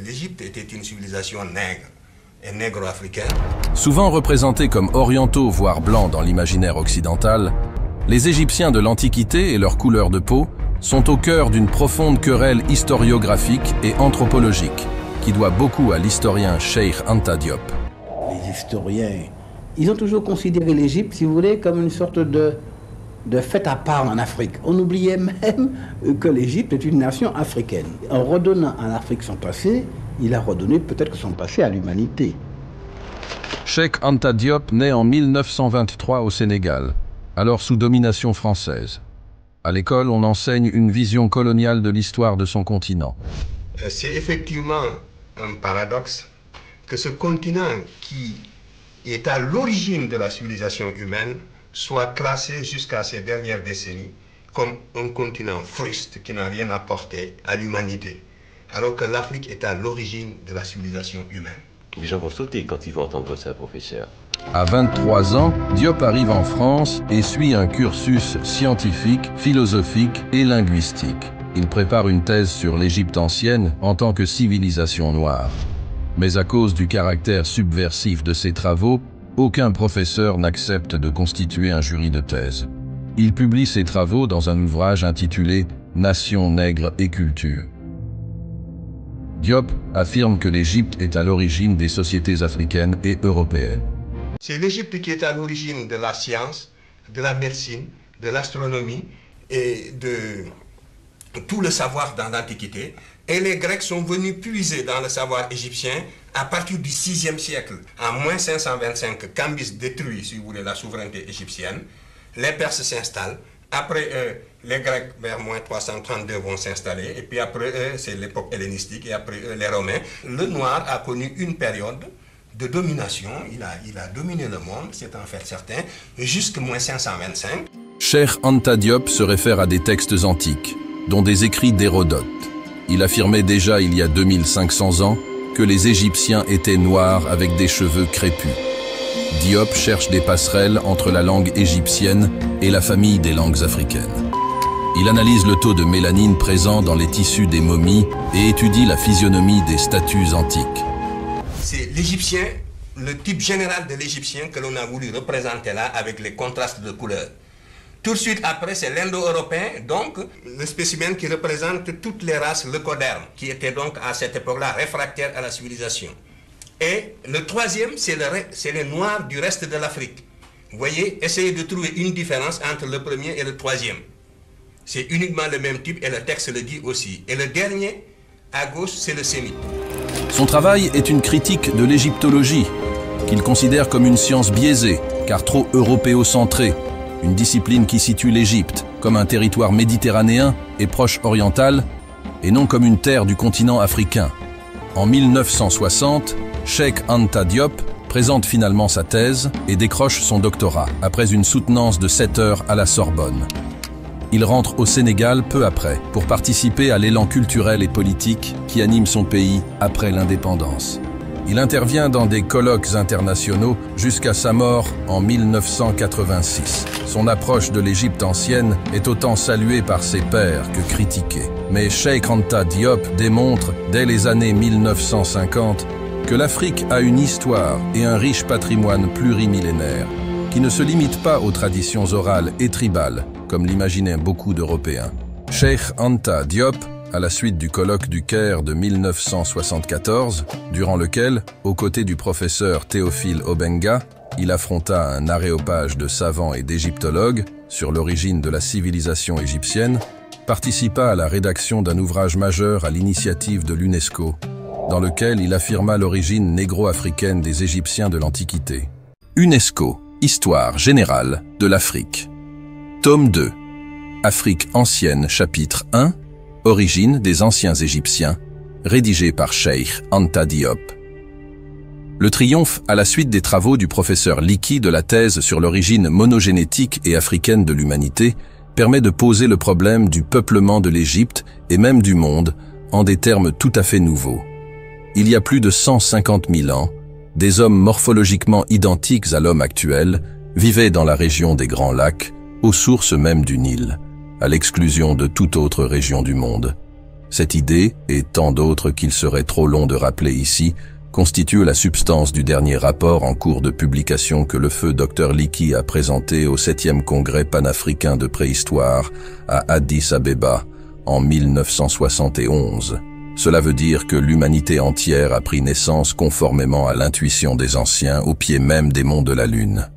l'Égypte était une civilisation nègre et négro-africaine. Souvent représentés comme orientaux voire blancs dans l'imaginaire occidental, les Égyptiens de l'Antiquité et leur couleur de peau sont au cœur d'une profonde querelle historiographique et anthropologique qui doit beaucoup à l'historien Cheikh Anta Diop. Les historiens, ils ont toujours considéré l'Égypte, si vous voulez, comme une sorte de fait à part en Afrique. On oubliait même que l'Égypte est une nation africaine. En redonnant à l'Afrique son passé, il a redonné peut-être son passé à l'humanité. Cheikh Anta Diop naît en 1923 au Sénégal, alors sous domination française. À l'école, on enseigne une vision coloniale de l'histoire de son continent. C'est effectivement un paradoxe que ce continent qui est à l'origine de la civilisation humaine soit classé jusqu'à ces dernières décennies comme un continent fruste qui n'a rien apporté à l'humanité, alors que l'Afrique est à l'origine de la civilisation humaine. Les gens vont sauter quand ils vont entendre ça, professeur. À 23 ans, Diop arrive en France et suit un cursus scientifique, philosophique et linguistique. Il prépare une thèse sur l'Égypte ancienne en tant que civilisation noire. Mais à cause du caractère subversif de ses travaux, aucun professeur n'accepte de constituer un jury de thèse. Il publie ses travaux dans un ouvrage intitulé « Nation, nègre et culture ». Diop affirme que l'Égypte est à l'origine des sociétés africaines et européennes. C'est l'Égypte qui est à l'origine de la science, de la médecine, de l'astronomie et de tout le savoir dans l'Antiquité. Et les Grecs sont venus puiser dans le savoir égyptien à partir du VIe siècle. En moins 525, Cambyse détruit, si vous voulez, la souveraineté égyptienne. Les Perses s'installent. Après eux, les Grecs, vers moins 332, vont s'installer. Et puis après eux, c'est l'époque hellénistique. Et après eux, les Romains. Le noir a connu une période de domination. Il a dominé le monde, c'est en fait certain, jusqu'à moins 525. Cheikh Anta Diop se réfère à des textes antiques, dont des écrits d'Hérodote. Il affirmait déjà il y a 2500 ans que les Égyptiens étaient noirs avec des cheveux crépus. Diop cherche des passerelles entre la langue égyptienne et la famille des langues africaines. Il analyse le taux de mélanine présent dans les tissus des momies et étudie la physionomie des statues antiques. C'est l'Égyptien, le type général de l'Égyptien que l'on a voulu représenter là avec les contrastes de couleurs. Tout de suite après, c'est l'indo-européen, donc le spécimen qui représente toutes les races leucodermes, qui étaient donc à cette époque-là réfractaires à la civilisation. Et le troisième, c'est les noirs du reste de l'Afrique. Vous voyez, essayez de trouver une différence entre le premier et le troisième. C'est uniquement le même type et le texte le dit aussi. Et le dernier, à gauche, c'est le sémite. Son travail est une critique de l'égyptologie, qu'il considère comme une science biaisée, car trop européocentrée. Une discipline qui situe l'Égypte comme un territoire méditerranéen et proche oriental, et non comme une terre du continent africain. En 1960, Cheikh Anta Diop présente finalement sa thèse et décroche son doctorat, après une soutenance de 7 heures à la Sorbonne. Il rentre au Sénégal peu après, pour participer à l'élan culturel et politique qui anime son pays après l'indépendance. Il intervient dans des colloques internationaux jusqu'à sa mort en 1986. Son approche de l'Égypte ancienne est autant saluée par ses pairs que critiquée. Mais Cheikh Anta Diop démontre, dès les années 1950, que l'Afrique a une histoire et un riche patrimoine plurimillénaire, qui ne se limite pas aux traditions orales et tribales, comme l'imaginaient beaucoup d'Européens. Cheikh Anta Diop, à la suite du colloque du Caire de 1974, durant lequel, aux côtés du professeur Théophile Obenga, il affronta un aréopage de savants et d'égyptologues sur l'origine de la civilisation égyptienne, participa à la rédaction d'un ouvrage majeur à l'initiative de l'UNESCO, dans lequel il affirma l'origine négro-africaine des Égyptiens de l'Antiquité. UNESCO, Histoire générale de l'Afrique. Tome 2. Afrique ancienne, chapitre 1. Origine des anciens Égyptiens, rédigé par Cheikh Anta Diop. Le triomphe à la suite des travaux du professeur Liki de la thèse sur l'origine monogénétique et africaine de l'humanité permet de poser le problème du peuplement de l'Égypte et même du monde en des termes tout à fait nouveaux. Il y a plus de 150 000 ans, des hommes morphologiquement identiques à l'homme actuel vivaient dans la région des Grands Lacs, aux sources même du Nil, à l'exclusion de toute autre région du monde. Cette idée, et tant d'autres qu'il serait trop long de rappeler ici, constitue la substance du dernier rapport en cours de publication que le feu Dr Leakey a présenté au 7e congrès panafricain de préhistoire à Addis Abeba en 1971. Cela veut dire que l'humanité entière a pris naissance conformément à l'intuition des anciens au pied même des monts de la Lune.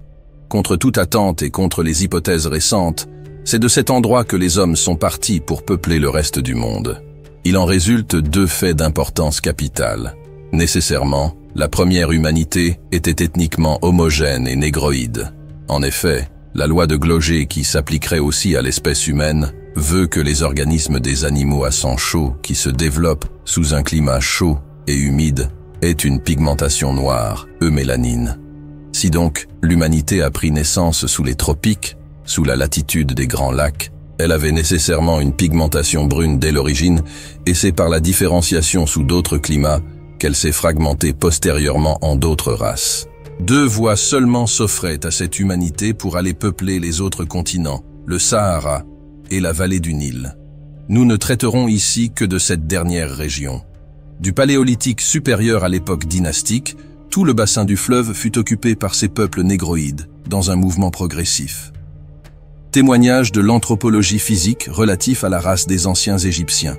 Contre toute attente et contre les hypothèses récentes, c'est de cet endroit que les hommes sont partis pour peupler le reste du monde. Il en résulte deux faits d'importance capitale. Nécessairement, la première humanité était ethniquement homogène et négroïde. En effet, la loi de Glauger qui s'appliquerait aussi à l'espèce humaine veut que les organismes des animaux à sang chaud qui se développent sous un climat chaud et humide aient une pigmentation noire, eumélanine. Si donc l'humanité a pris naissance sous les tropiques, sous la latitude des grands lacs, elle avait nécessairement une pigmentation brune dès l'origine et c'est par la différenciation sous d'autres climats qu'elle s'est fragmentée postérieurement en d'autres races. Deux voies seulement s'offraient à cette humanité pour aller peupler les autres continents, le Sahara et la vallée du Nil. Nous ne traiterons ici que de cette dernière région. Du Paléolithique supérieur à l'époque dynastique, tout le bassin du fleuve fut occupé par ces peuples négroïdes, dans un mouvement progressif. Témoignage de l'anthropologie physique relatif à la race des anciens Égyptiens.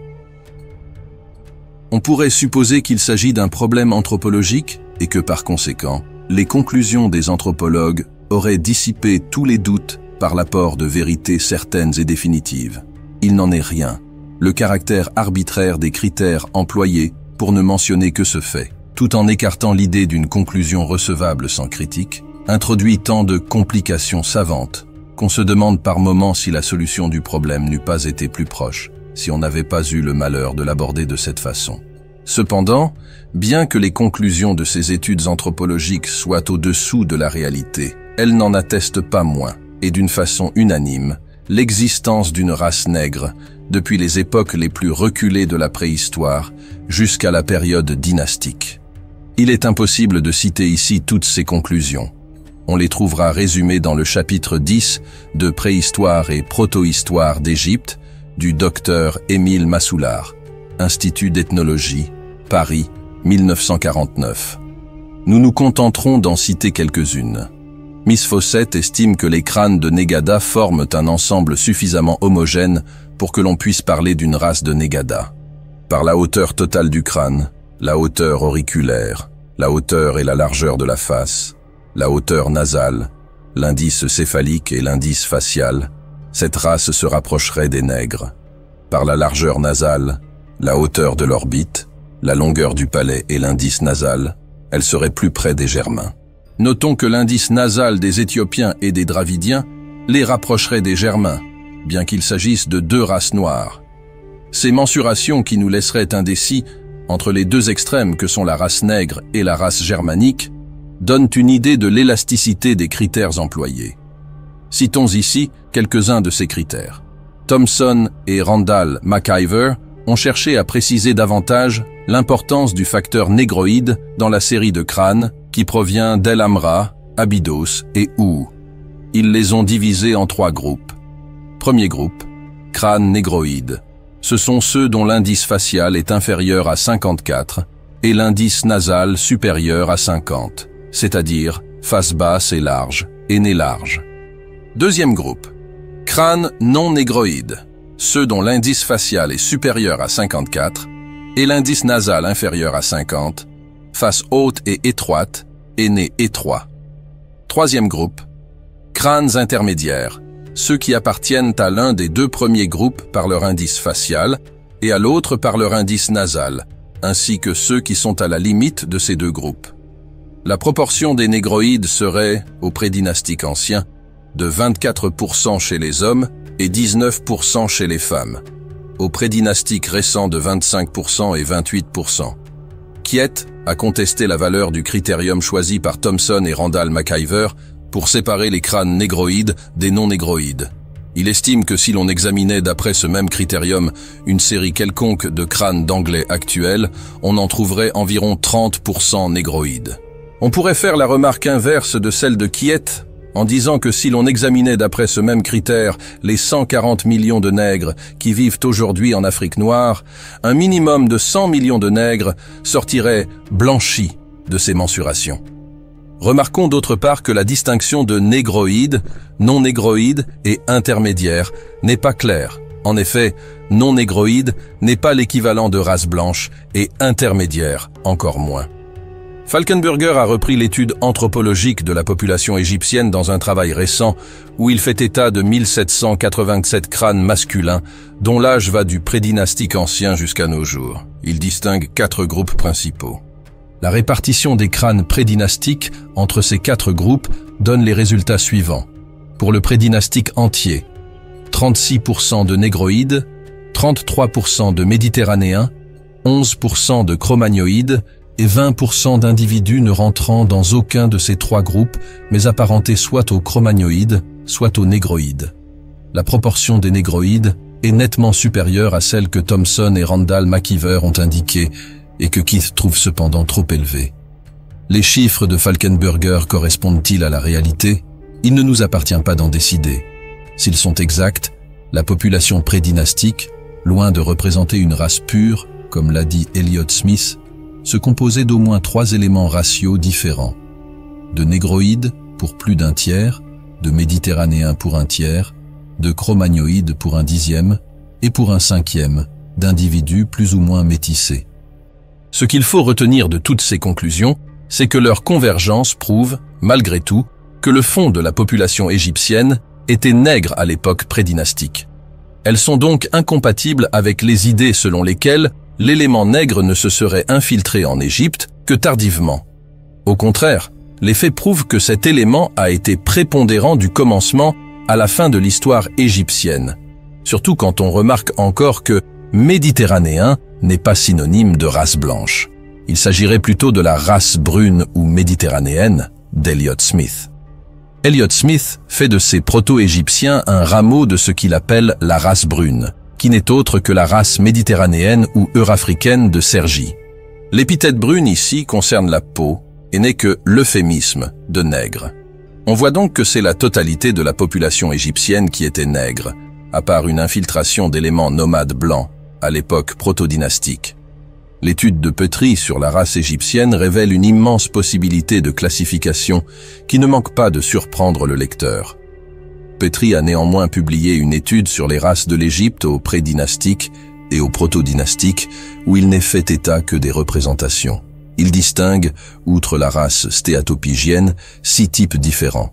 On pourrait supposer qu'il s'agit d'un problème anthropologique et que par conséquent, les conclusions des anthropologues auraient dissipé tous les doutes par l'apport de vérités certaines et définitives. Il n'en est rien. Le caractère arbitraire des critères employés pour ne mentionner que ce fait, tout en écartant l'idée d'une conclusion recevable sans critique, introduit tant de complications savantes qu'on se demande par moments si la solution du problème n'eût pas été plus proche, si on n'avait pas eu le malheur de l'aborder de cette façon. Cependant, bien que les conclusions de ces études anthropologiques soient au-dessous de la réalité, elles n'en attestent pas moins, et d'une façon unanime, l'existence d'une race nègre depuis les époques les plus reculées de la préhistoire jusqu'à la période dynastique. Il est impossible de citer ici toutes ces conclusions. On les trouvera résumées dans le chapitre 10 de Préhistoire et protohistoire d'Égypte du docteur Émile Massoulard, Institut d'ethnologie, Paris, 1949. Nous nous contenterons d'en citer quelques-unes. Miss Fawcett estime que les crânes de Négada forment un ensemble suffisamment homogène pour que l'on puisse parler d'une race de Négada. Par la hauteur totale du crâne, la hauteur auriculaire, la hauteur et la largeur de la face, la hauteur nasale, l'indice céphalique et l'indice facial, cette race se rapprocherait des nègres. Par la largeur nasale, la hauteur de l'orbite, la longueur du palais et l'indice nasal, elle serait plus près des Germains. Notons que l'indice nasal des Éthiopiens et des Dravidiens les rapprocherait des Germains, bien qu'il s'agisse de deux races noires. Ces mensurations qui nous laisseraient indécis entre les deux extrêmes que sont la race nègre et la race germanique donnent une idée de l'élasticité des critères employés. Citons ici quelques-uns de ces critères. Thomson et Randall McIver ont cherché à préciser davantage l'importance du facteur négroïde dans la série de crânes qui provient d'El Amra, Abydos et Ou. Ils les ont divisés en trois groupes. Premier groupe, crânes négroïdes. Ce sont ceux dont l'indice facial est inférieur à 54 et l'indice nasal supérieur à 50, c'est-à-dire face basse et large, et nez large. Deuxième groupe, crânes non négroïdes. Ceux dont l'indice facial est supérieur à 54 et l'indice nasal inférieur à 50, face haute et étroite et nez étroit. Troisième groupe, crânes intermédiaires, ceux qui appartiennent à l'un des deux premiers groupes par leur indice facial et à l'autre par leur indice nasal, ainsi que ceux qui sont à la limite de ces deux groupes. La proportion des négroïdes serait, au prédynastique ancien, de 24% chez les hommes et 19% chez les femmes, au prédynastique récent de 25% et 28%. Quiet a contesté la valeur du critérium choisi par Thomson et Randall McIver pour séparer les crânes négroïdes des non-négroïdes. Il estime que si l'on examinait d'après ce même critérium une série quelconque de crânes d'anglais actuels, on en trouverait environ 30% négroïdes. On pourrait faire la remarque inverse de celle de Quiet en disant que si l'on examinait d'après ce même critère les 140 millions de nègres qui vivent aujourd'hui en Afrique noire, un minimum de 100 millions de nègres sortiraient blanchis de ces mensurations. Remarquons d'autre part que la distinction de négroïde, non-négroïde et intermédiaire n'est pas claire. En effet, non-négroïde n'est pas l'équivalent de race blanche et intermédiaire encore moins. Falkenberger a repris l'étude anthropologique de la population égyptienne dans un travail récent où il fait état de 1787 crânes masculins dont l'âge va du prédynastique ancien jusqu'à nos jours. Il distingue 4 groupes principaux. La répartition des crânes prédynastiques entre ces 4 groupes donne les résultats suivants. Pour le prédynastique entier, 36% de négroïdes, 33% de méditerranéens, 11% de cro-magnoïdes et 20% d'individus ne rentrant dans aucun de ces 3 groupes, mais apparentés soit aux cro-magnoïdes, soit aux négroïdes. La proportion des négroïdes est nettement supérieure à celle que Thomson et Randall McKeever ont indiquée et que Keith trouve cependant trop élevée. Les chiffres de Falkenberger correspondent-ils à la réalité? Il ne nous appartient pas d'en décider. S'ils sont exacts, la population prédynastique, loin de représenter une race pure, comme l'a dit Elliott Smith, se composait d'au moins 3 éléments raciaux différents. De négroïdes pour plus d'un tiers, de méditerranéens pour un tiers, de cro-magnoïdes pour un dixième et pour un cinquième, d'individus plus ou moins métissés. Ce qu'il faut retenir de toutes ces conclusions, c'est que leur convergence prouve, malgré tout, que le fond de la population égyptienne était nègre à l'époque prédynastique. Elles sont donc incompatibles avec les idées selon lesquelles l'élément nègre ne se serait infiltré en Égypte que tardivement. Au contraire, les faits prouvent que cet élément a été prépondérant du commencement à la fin de l'histoire égyptienne, surtout quand on remarque encore que méditerranéen n'est pas synonyme de race blanche. Il s'agirait plutôt de la race brune ou méditerranéenne d'Elliott Smith. Elliott Smith fait de ces proto-égyptiens un rameau de ce qu'il appelle la race brune, qui n'est autre que la race méditerranéenne ou eurafricaine de Sergi. L'épithète brune ici concerne la peau et n'est que l'euphémisme de nègre. On voit donc que c'est la totalité de la population égyptienne qui était nègre, à part une infiltration d'éléments nomades blancs à l'époque proto-dynastique. L'étude de Petrie sur la race égyptienne révèle une immense possibilité de classification qui ne manque pas de surprendre le lecteur. Petrie a néanmoins publié une étude sur les races de l'Égypte au pré-dynastique et au proto-dynastique où il n'est fait état que des représentations. Il distingue, outre la race stéatopigienne, 6 types différents.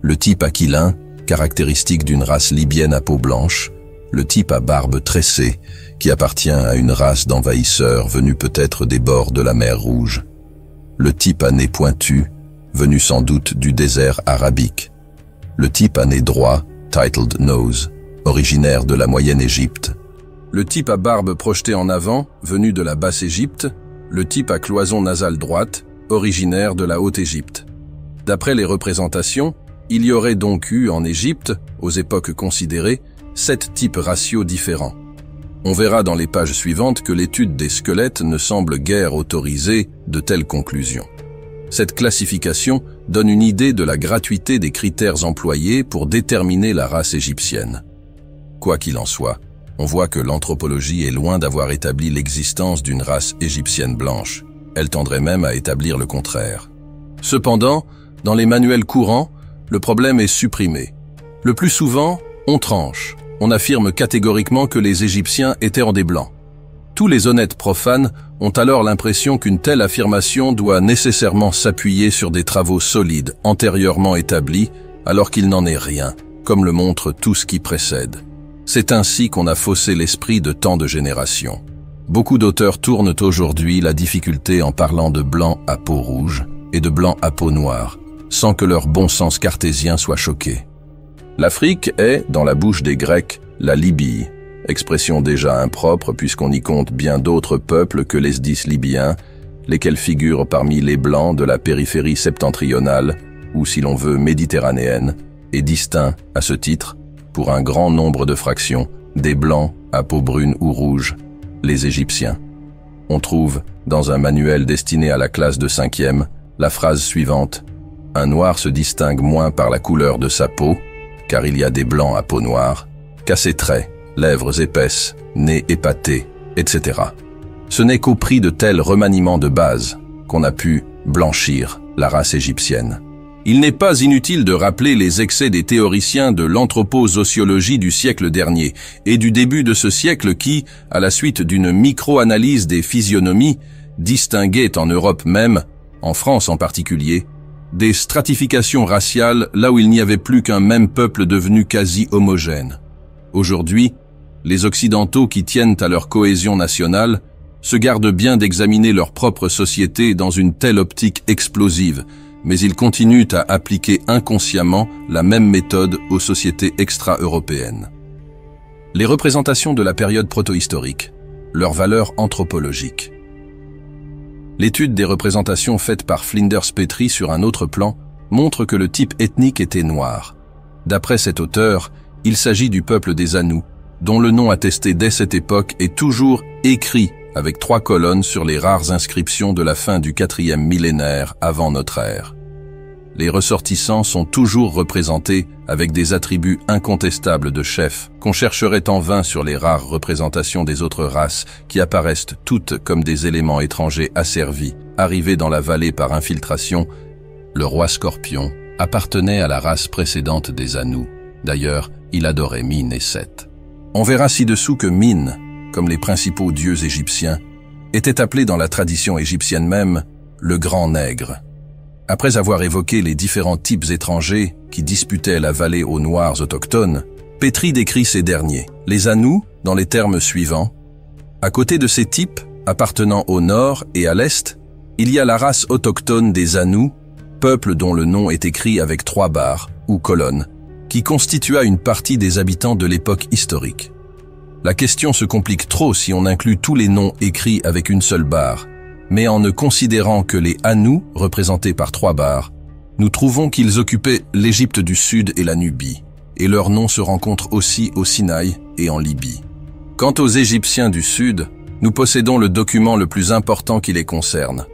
Le type aquilin, caractéristique d'une race libyenne à peau blanche, le type à barbe tressée, qui appartient à une race d'envahisseurs venus peut-être des bords de la mer Rouge, le type à nez pointu, venu sans doute du désert arabique, le type à nez droit, titled nose, originaire de la Moyenne-Égypte, le type à barbe projetée en avant, venu de la Basse-Égypte, le type à cloison nasale droite, originaire de la Haute-Égypte. D'après les représentations, il y aurait donc eu en Égypte, aux époques considérées, 7 types raciaux différents. On verra dans les pages suivantes que l'étude des squelettes ne semble guère autoriser de telles conclusions. Cette classification donne une idée de la gratuité des critères employés pour déterminer la race égyptienne. Quoi qu'il en soit, on voit que l'anthropologie est loin d'avoir établi l'existence d'une race égyptienne blanche. Elle tendrait même à établir le contraire. Cependant, dans les manuels courants, le problème est supprimé. Le plus souvent, on tranche. On affirme catégoriquement que les Égyptiens étaient en des blancs. Tous les honnêtes profanes ont alors l'impression qu'une telle affirmation doit nécessairement s'appuyer sur des travaux solides, antérieurement établis, alors qu'il n'en est rien, comme le montre tout ce qui précède. C'est ainsi qu'on a faussé l'esprit de tant de générations. Beaucoup d'auteurs tournent aujourd'hui la difficulté en parlant de blancs à peau rouge et de blancs à peau noire, sans que leur bon sens cartésien soit choqué. L'Afrique est, dans la bouche des Grecs, la Libye, expression déjà impropre puisqu'on y compte bien d'autres peuples que les 10 Libyens, lesquels figurent parmi les Blancs de la périphérie septentrionale, ou si l'on veut méditerranéenne, et distincts, à ce titre, pour un grand nombre de fractions, des Blancs à peau brune ou rouge, les Égyptiens. On trouve, dans un manuel destiné à la classe de 5e, la phrase suivante: « un noir se distingue moins par la couleur de sa peau, car il y a des blancs à peau noire, qu'à ses traits, lèvres épaisses, nez épaté, etc. Ce n'est qu'au prix de tels remaniements de base qu'on a pu blanchir la race égyptienne. Il n'est pas inutile de rappeler les excès des théoriciens de l'anthroposociologie du siècle dernier et du début de ce siècle qui, à la suite d'une micro-analyse des physionomies, distinguaient en Europe même, en France en particulier, des stratifications raciales là où il n'y avait plus qu'un même peuple devenu quasi homogène. Aujourd'hui, les Occidentaux qui tiennent à leur cohésion nationale se gardent bien d'examiner leur propre société dans une telle optique explosive, mais ils continuent à appliquer inconsciemment la même méthode aux sociétés extra-européennes. Les représentations de la période protohistorique, leur valeur anthropologique. L'étude des représentations faites par Flinders Petrie sur un autre plan montre que le type ethnique était noir. D'après cet auteur, il s'agit du peuple des Anous, dont le nom attesté dès cette époque est toujours écrit avec 3 colonnes sur les rares inscriptions de la fin du 4e millénaire avant notre ère. Les ressortissants sont toujours représentés avec des attributs incontestables de chef qu'on chercherait en vain sur les rares représentations des autres races qui apparaissent toutes comme des éléments étrangers asservis, arrivés dans la vallée par infiltration. Le roi Scorpion appartenait à la race précédente des Anous. D'ailleurs, il adorait Mine et Seth. On verra ci-dessous que Mine, comme les principaux dieux égyptiens, était appelé dans la tradition égyptienne même le Grand Nègre. Après avoir évoqué les différents types étrangers qui disputaient la vallée aux Noirs autochtones, Petrie décrit ces derniers, les Anous, dans les termes suivants. À côté de ces types, appartenant au nord et à l'est, il y a la race autochtone des Anous, peuple dont le nom est écrit avec 3 barres, ou colonnes, qui constitua une partie des habitants de l'époque historique. La question se complique trop si on inclut tous les noms écrits avec une seule barre, mais en ne considérant que les Anous, représentés par 3 barres, nous trouvons qu'ils occupaient l'Égypte du Sud et la Nubie, et leurs noms se rencontrent aussi au Sinaï et en Libye. Quant aux Égyptiens du Sud, nous possédons le document le plus important qui les concerne,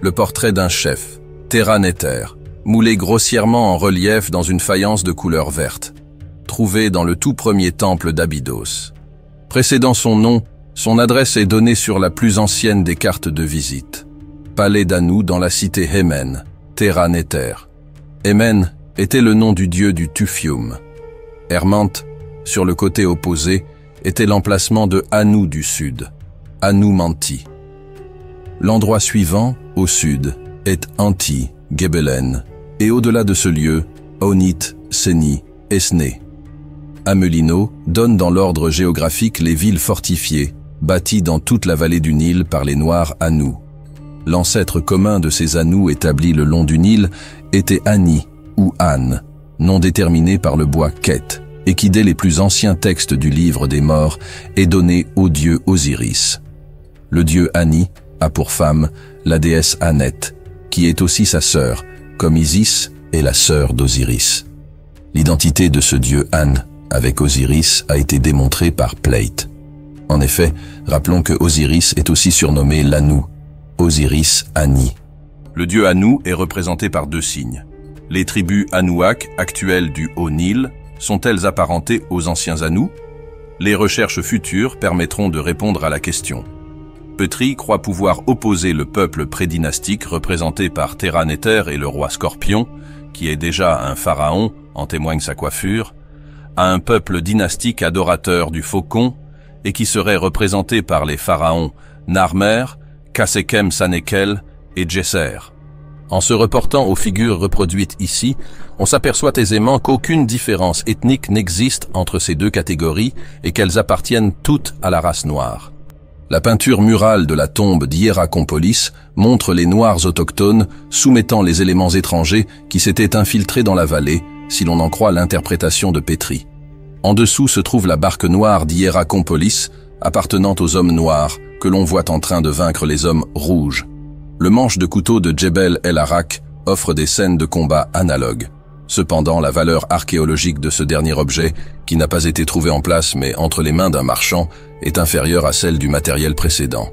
le portrait d'un chef, Terra-Neter, moulé grossièrement en relief dans une faïence de couleur verte, trouvé dans le tout premier temple d'Abydos. Précédant son nom, son adresse est donnée sur la plus ancienne des cartes de visite. Palais d'Anou dans la cité Hémen, Terra-Neter. Hémen était le nom du dieu du Tufium. Hermante, sur le côté opposé, était l'emplacement de Anou du Sud, Anou-Manti. L'endroit suivant, au sud, est Anti, Gebelen, et au-delà de ce lieu, Onit, Seni, Esné. Amelino donne dans l'ordre géographique les villes fortifiées, bâties dans toute la vallée du Nil par les Noirs Anous. L'ancêtre commun de ces Anous établis le long du Nil était Ani ou An, nom déterminé par le bois Ket, et qui dès les plus anciens textes du livre des morts est donné au dieu Osiris. Le dieu Ani a pour femme la déesse Anet, qui est aussi sa sœur, comme Isis est la sœur d'Osiris. L'identité de ce dieu An avec Osiris a été démontrée par Plate. En effet, rappelons que Osiris est aussi surnommé l'Anou, Osiris Ani. Le dieu Anou est représenté par 2 signes. Les tribus Anouak, actuelles du Haut-Nil, sont-elles apparentées aux anciens Anous? Les recherches futures permettront de répondre à la question. Petrie croit pouvoir opposer le peuple prédynastique représenté par Terra-Neter et le roi Scorpion, qui est déjà un pharaon, en témoigne sa coiffure, à un peuple dynastique adorateur du faucon et qui serait représenté par les pharaons Narmer, Kasekem Sanekel et Djesser. En se reportant aux figures reproduites ici, on s'aperçoit aisément qu'aucune différence ethnique n'existe entre ces 2 catégories et qu'elles appartiennent toutes à la race noire. La peinture murale de la tombe d'Hiérakonpolis montre les Noirs autochtones soumettant les éléments étrangers qui s'étaient infiltrés dans la vallée, si l'on en croit l'interprétation de Petrie. En dessous se trouve la barque noire d'Hiérakonpolis, appartenant aux hommes noirs, que l'on voit en train de vaincre les hommes rouges. Le manche de couteau de Djebel El Arak offre des scènes de combat analogues. Cependant, la valeur archéologique de ce dernier objet, qui n'a pas été trouvé en place mais entre les mains d'un marchand, est inférieure à celle du matériel précédent.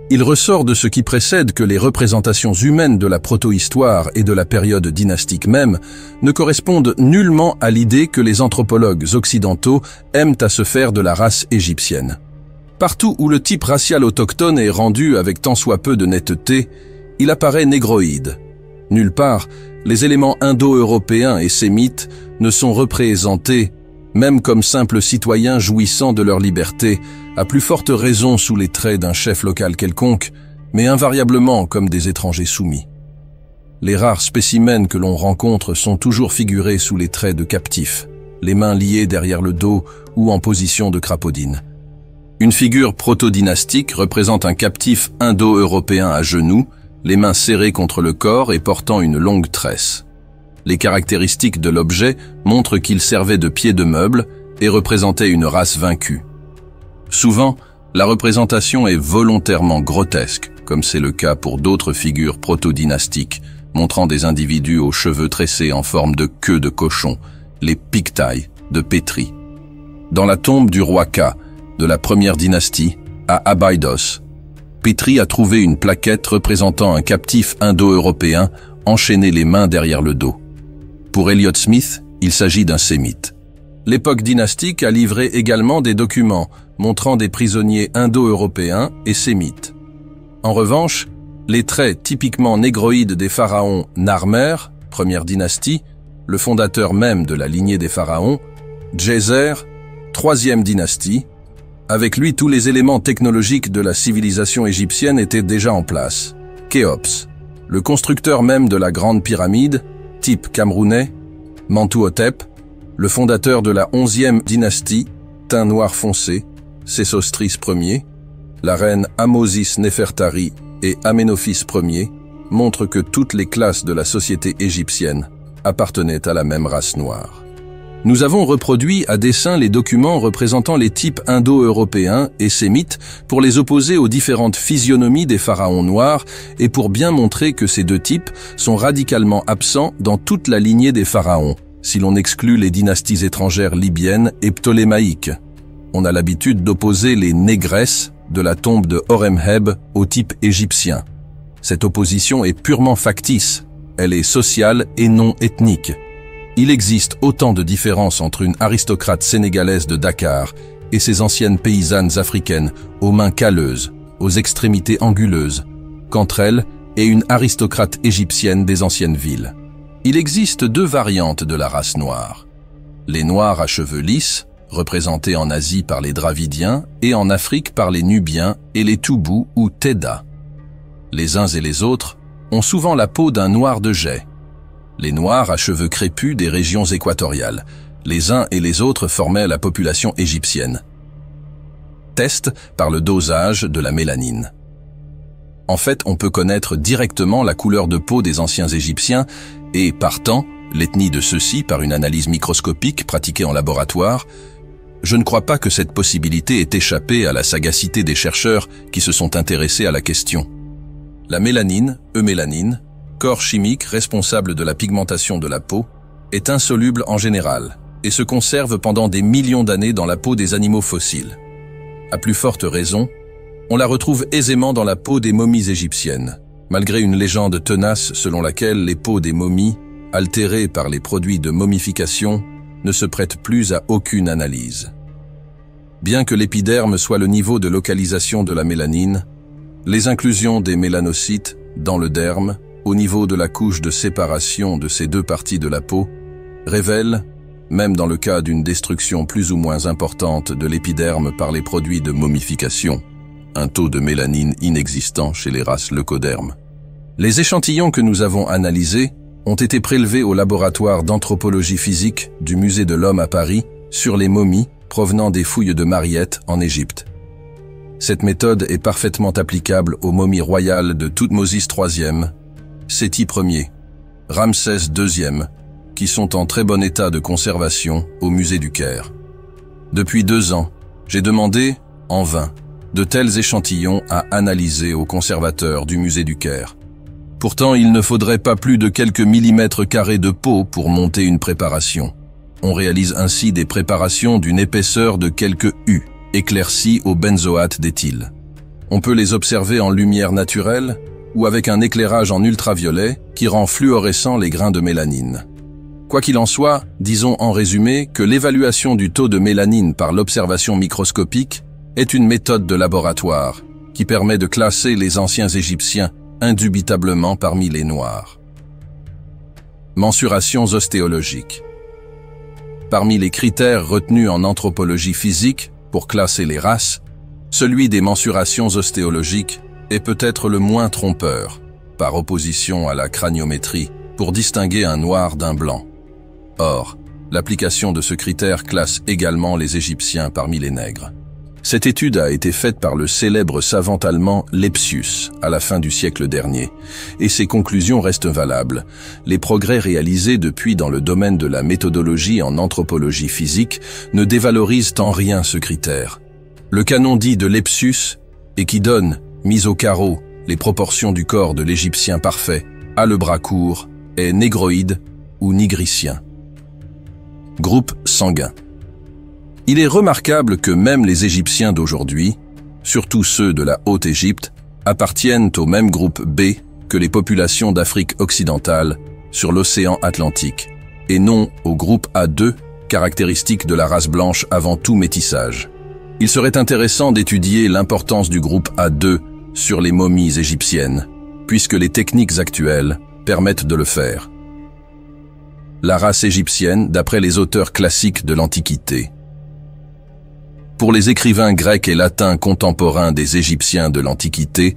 Il ressort de ce qui précède que les représentations humaines de la protohistoire et de la période dynastique même ne correspondent nullement à l'idée que les anthropologues occidentaux aiment à se faire de la race égyptienne. Partout où le type racial autochtone est rendu avec tant soit peu de netteté, il apparaît négroïde. Nulle part, les éléments indo-européens et sémites ne sont représentés, même comme simples citoyens jouissant de leur liberté, à plus forte raison sous les traits d'un chef local quelconque, mais invariablement comme des étrangers soumis. Les rares spécimens que l'on rencontre sont toujours figurés sous les traits de captifs, les mains liées derrière le dos ou en position de crapaudine. Une figure proto-dynastique représente un captif indo-européen à genoux, les mains serrées contre le corps et portant une longue tresse. Les caractéristiques de l'objet montrent qu'il servait de pied de meuble et représentait une race vaincue. Souvent, la représentation est volontairement grotesque, comme c'est le cas pour d'autres figures proto-dynastiques, montrant des individus aux cheveux tressés en forme de queue de cochon, les Pictailles de Pétri. Dans la tombe du roi Ka, de la première dynastie, à Abydos, Pétri a trouvé une plaquette représentant un captif indo-européen enchaîné les mains derrière le dos. Pour Elliott Smith, il s'agit d'un sémite. L'époque dynastique a livré également des documents montrant des prisonniers indo-européens et sémites. En revanche, les traits typiquement négroïdes des pharaons Narmer, première dynastie, le fondateur même de la lignée des pharaons, Djeser, troisième dynastie, avec lui tous les éléments technologiques de la civilisation égyptienne étaient déjà en place. Khéops, le constructeur même de la grande pyramide, type camerounais, Mentuhotep, le fondateur de la 11e dynastie, teint noir foncé, Sésostris Ier, la reine Amosis Nefertari et Aménophis Ier montrent que toutes les classes de la société égyptienne appartenaient à la même race noire. Nous avons reproduit à dessein les documents représentant les types indo-européens et sémites pour les opposer aux différentes physionomies des pharaons noirs et pour bien montrer que ces deux types sont radicalement absents dans toute la lignée des pharaons, si l'on exclut les dynasties étrangères libyennes et ptolémaïques. On a l'habitude d'opposer les négresses de la tombe de Horemheb au type égyptien. Cette opposition est purement factice, elle est sociale et non ethnique. Il existe autant de différences entre une aristocrate sénégalaise de Dakar et ses anciennes paysannes africaines aux mains calleuses, aux extrémités anguleuses, qu'entre elles et une aristocrate égyptienne des anciennes villes. Il existe deux variantes de la race noire. Les noirs à cheveux lisses, représentés en Asie par les Dravidiens et en Afrique par les Nubiens et les Toubous ou Teda. Les uns et les autres ont souvent la peau d'un noir de jais. Les noirs à cheveux crépus des régions équatoriales. Les uns et les autres formaient la population égyptienne. Test par le dosage de la mélanine. En fait, on peut connaître directement la couleur de peau des anciens Égyptiens et, partant, l'ethnie de ceux-ci par une analyse microscopique pratiquée en laboratoire. Je ne crois pas que cette possibilité ait échappé à la sagacité des chercheurs qui se sont intéressés à la question. La mélanine, eumélanine, corps chimique responsable de la pigmentation de la peau, est insoluble en général et se conserve pendant des millions d'années dans la peau des animaux fossiles. À plus forte raison, on la retrouve aisément dans la peau des momies égyptiennes, malgré une légende tenace selon laquelle les peaux des momies, altérées par les produits de momification, ne se prête plus à aucune analyse. Bien que l'épiderme soit le niveau de localisation de la mélanine, les inclusions des mélanocytes dans le derme, au niveau de la couche de séparation de ces deux parties de la peau, révèlent, même dans le cas d'une destruction plus ou moins importante de l'épiderme par les produits de momification, un taux de mélanine inexistant chez les races leucodermes. Les échantillons que nous avons analysés ont été prélevés au laboratoire d'anthropologie physique du Musée de l'Homme à Paris sur les momies provenant des fouilles de Mariette en Égypte. Cette méthode est parfaitement applicable aux momies royales de Thoutmôsis III, Séti Ier, Ramsès II, qui sont en très bon état de conservation au musée du Caire. Depuis 2 ans, j'ai demandé, en vain, de tels échantillons à analyser aux conservateurs du musée du Caire. Pourtant, il ne faudrait pas plus de quelques millimètres carrés de peau pour monter une préparation. On réalise ainsi des préparations d'une épaisseur de quelques U, éclaircies au benzoate d'éthyle. On peut les observer en lumière naturelle ou avec un éclairage en ultraviolet qui rend fluorescents les grains de mélanine. Quoi qu'il en soit, disons en résumé que l'évaluation du taux de mélanine par l'observation microscopique est une méthode de laboratoire qui permet de classer les anciens Égyptiens indubitablement parmi les Noirs. Mensurations ostéologiques. Parmi les critères retenus en anthropologie physique pour classer les races, celui des mensurations ostéologiques est peut-être le moins trompeur, par opposition à la craniométrie, pour distinguer un noir d'un blanc. Or, l'application de ce critère classe également les Égyptiens parmi les nègres. Cette étude a été faite par le célèbre savant allemand Lepsius à la fin du siècle dernier, et ses conclusions restent valables. Les progrès réalisés depuis dans le domaine de la méthodologie en anthropologie physique ne dévalorisent en rien ce critère. Le canon dit de Lepsius, et qui donne, mis au carreau, les proportions du corps de l'Égyptien parfait, a le bras court, est négroïde ou nigricien. Groupe sanguin. Il est remarquable que même les Égyptiens d'aujourd'hui, surtout ceux de la Haute-Égypte, appartiennent au même groupe B que les populations d'Afrique occidentale sur l'océan Atlantique, et non au groupe A2, caractéristique de la race blanche avant tout métissage. Il serait intéressant d'étudier l'importance du groupe A2 sur les momies égyptiennes, puisque les techniques actuelles permettent de le faire. La race égyptienne d'après les auteurs classiques de l'Antiquité. Pour les écrivains grecs et latins contemporains des Égyptiens de l'Antiquité,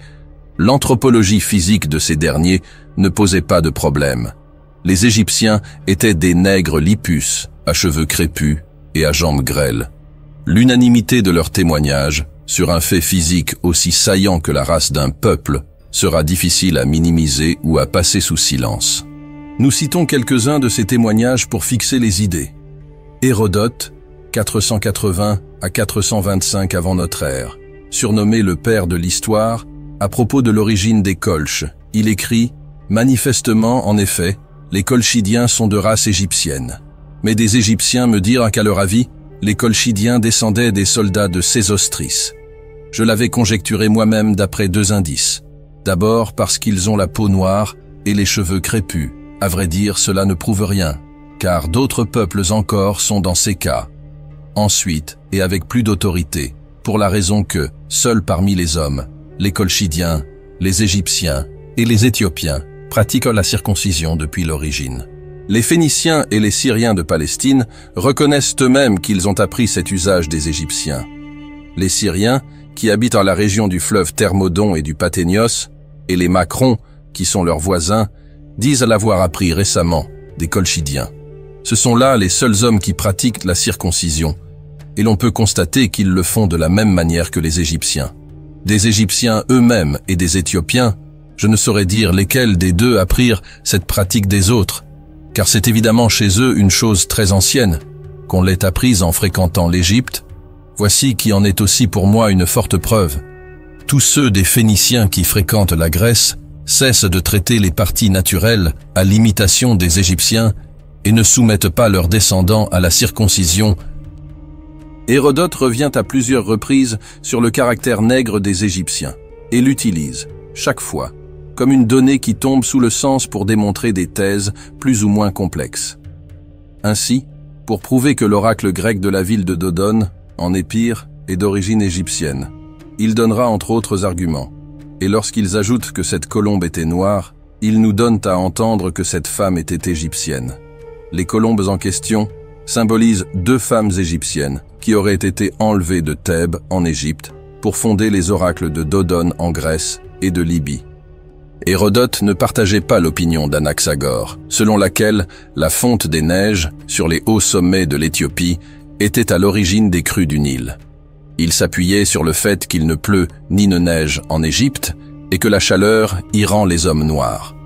l'anthropologie physique de ces derniers ne posait pas de problème. Les Égyptiens étaient des nègres lipus, à cheveux crépus et à jambes grêles. L'unanimité de leurs témoignages sur un fait physique aussi saillant que la race d'un peuple sera difficile à minimiser ou à passer sous silence. Nous citons quelques-uns de ces témoignages pour fixer les idées. Hérodote, 480 à 425 avant notre ère, surnommé le père de l'histoire, à propos de l'origine des Colches, il écrit « Manifestement, en effet, les Colchidiens sont de race égyptienne. Mais des Égyptiens me dirent qu'à leur avis, les Colchidiens descendaient des soldats de Sésostris. Je l'avais conjecturé moi-même d'après deux indices. D'abord parce qu'ils ont la peau noire et les cheveux crépus. À vrai dire, cela ne prouve rien, car d'autres peuples encore sont dans ces cas. Ensuite, et avec plus d'autorité, pour la raison que, seuls parmi les hommes, les Colchidiens, les Égyptiens et les Éthiopiens pratiquent la circoncision depuis l'origine. Les Phéniciens et les Syriens de Palestine reconnaissent eux-mêmes qu'ils ont appris cet usage des Égyptiens. Les Syriens, qui habitent dans la région du fleuve Thermodon et du Pathénios, et les Macrons, qui sont leurs voisins, disent l'avoir appris récemment des Colchidiens. Ce sont là les seuls hommes qui pratiquent la circoncision, et l'on peut constater qu'ils le font de la même manière que les Égyptiens. Des Égyptiens eux-mêmes et des Éthiopiens, je ne saurais dire lesquels des deux apprirent cette pratique des autres, car c'est évidemment chez eux une chose très ancienne, qu'on l'ait apprise en fréquentant l'Égypte. Voici qui en est aussi pour moi une forte preuve. Tous ceux des Phéniciens qui fréquentent la Grèce cessent de traiter les parties naturelles à l'imitation des Égyptiens et ne soumettent pas leurs descendants à la circoncision. Hérodote revient à plusieurs reprises sur le caractère nègre des Égyptiens et l'utilise, chaque fois, comme une donnée qui tombe sous le sens pour démontrer des thèses plus ou moins complexes. Ainsi, pour prouver que l'oracle grec de la ville de Dodone, en Épire, est d'origine égyptienne, il donnera entre autres arguments. Et lorsqu'ils ajoutent que cette colombe était noire, ils nous donnent à entendre que cette femme était égyptienne. Les colombes en question symbolisent deux femmes égyptiennes qui auraient été enlevées de Thèbes en Égypte pour fonder les oracles de Dodone en Grèce et de Libye. Hérodote ne partageait pas l'opinion d'Anaxagore, selon laquelle la fonte des neiges sur les hauts sommets de l'Éthiopie était à l'origine des crues du Nil. Il s'appuyait sur le fait qu'il ne pleut ni ne neige en Égypte et que la chaleur y rend les hommes noirs.